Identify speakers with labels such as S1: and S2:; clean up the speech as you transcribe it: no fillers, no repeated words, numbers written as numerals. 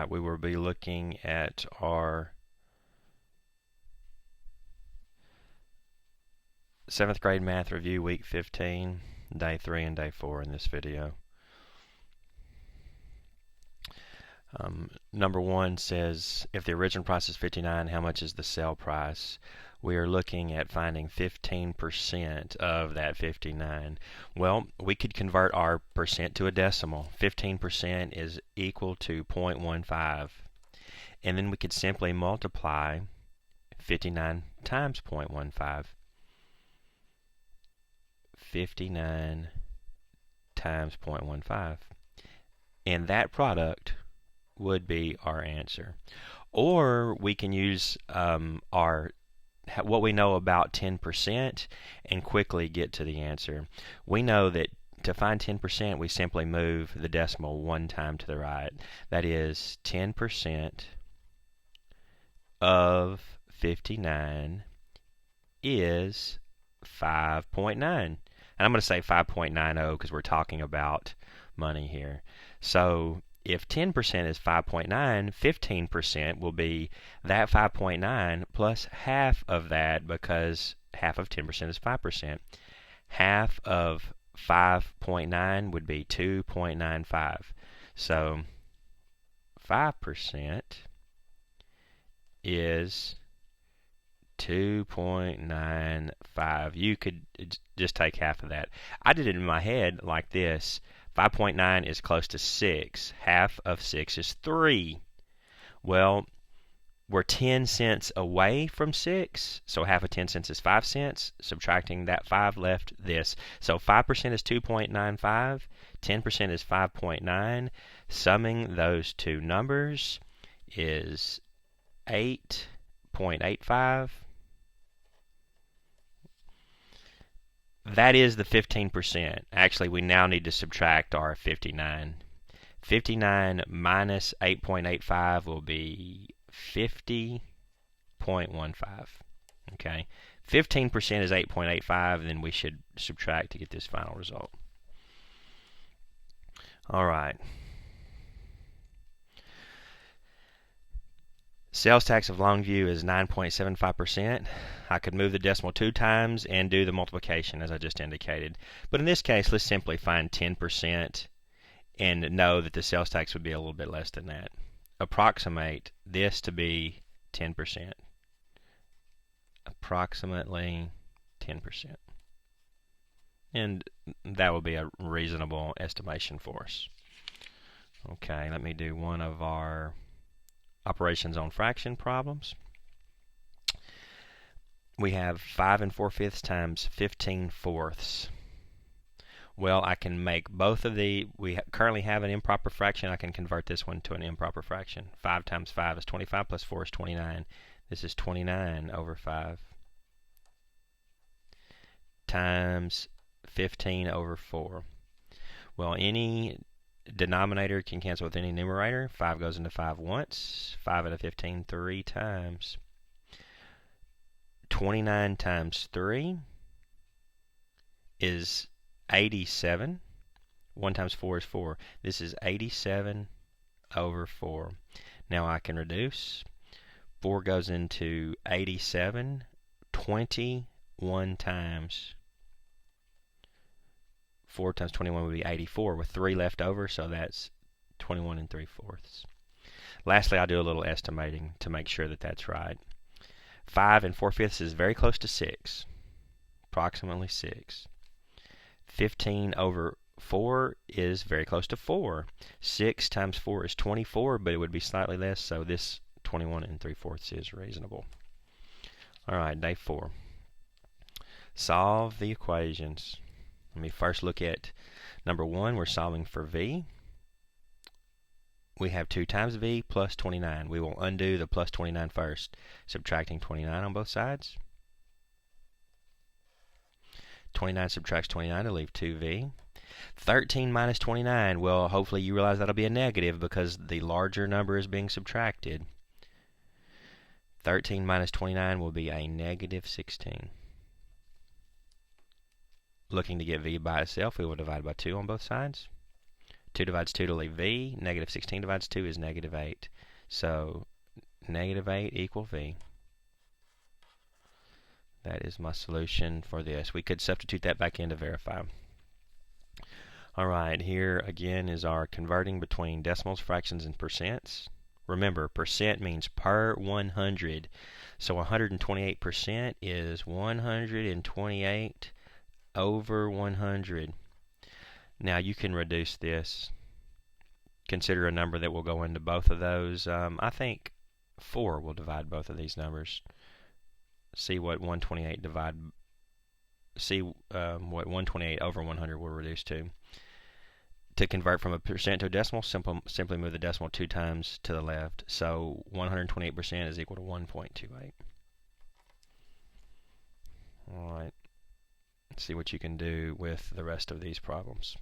S1: Alright, we will be looking at our 7th grade math review, week 15, day 3 and day 4 in this video. Number 1 says, if the original price is 59, how much is the sale price? We are looking at finding 15% of that 59. Well, we could convert our percent to a decimal. 15% is equal to 0.15. And then we could simply multiply 59 times 0.15. 59 times 0.15. And that product would be our answer. Or we can use what we know about 10% and quickly get to the answer. We know that to find 10%, we simply move the decimal one time to the right. That is 10% of 59 is 5.9. And I'm going to say 5.90 because we're talking about money here. So if 10% is 5.9, 15% will be that 5.9 plus half of that, because half of 10% is 5%. Half of 5.9 would be 2.95. So 5% is 2.95. You could just take half of that. I did it in my head like this. 5.9 is close to 6. Half of 6 is 3. Well, we're 10 cents away from 6, so half of 10 cents is 5 cents. Subtracting that 5 left this. So 5% is 2.95. 10% is 5.9. Summing those two numbers is 8.85. That is the 15%. Actually, we now need to subtract our 59. 59 minus 8.85 will be 50.15. Okay, 15% is 8.85, then we should subtract to get this final result. All right. Sales tax of Longview is 9.75%. I could move the decimal 2 times and do the multiplication as I just indicated. But in this case, let's simply find 10% and know that the sales tax would be a little bit less than that. Approximate this to be 10%. Approximately 10%. And that will be a reasonable estimation for us. Okay, let me do one of our operations on fraction problems. We have 5 4/5 times 15 fourths. Well, I can make both of the, we currently have an improper fraction. I can convert this one to an improper fraction. 5 times 5 is 25 plus 4 is 29. This is 29 over 5 times 15 over 4. Well, any denominator can cancel with any numerator. 5 goes into 5 once. 5 out of 15 3 times. 29 times 3 is 87. 1 times 4 is 4. This is 87 over 4. Now I can reduce. 4 goes into 87 21 times. 4 times 21 would be 84 with 3 left over, so that's 21 3/4. Lastly, I'll do a little estimating to make sure that that's right. 5 4/5 is very close to 6, approximately 6. 15 over 4 is very close to 4. 6 times 4 is 24, but it would be slightly less, so this 21 3/4 is reasonable. All right, day 4. Solve the equations. Let me first look at number 1. We're solving for v. We have 2 times v plus 29. We will undo the plus 29 first, subtracting 29 on both sides. 29 subtracts 29 to leave 2v. 13 minus 29, well, hopefully you realize that'll be a negative because the larger number is being subtracted. 13 minus 29 will be a negative 16. Looking to get v by itself, we will divide by 2 on both sides. 2 divides 2 to leave v. Negative 16 divides 2 is negative 8. So negative 8 equal v. That is my solution for this. We could substitute that back in to verify. Alright, here again is our converting between decimals, fractions, and percents. Remember, percent means per 100. So 128% is 128 over 100. Now you can reduce this. Consider a number that will go into both of those. I think 4 will divide both of these numbers. See what 128 over 100 will reduce to. To convert from a percent to a decimal, simply move the decimal 2 times to the left. So 128% is equal to 1.28. Alright, let's see what you can do with the rest of these problems.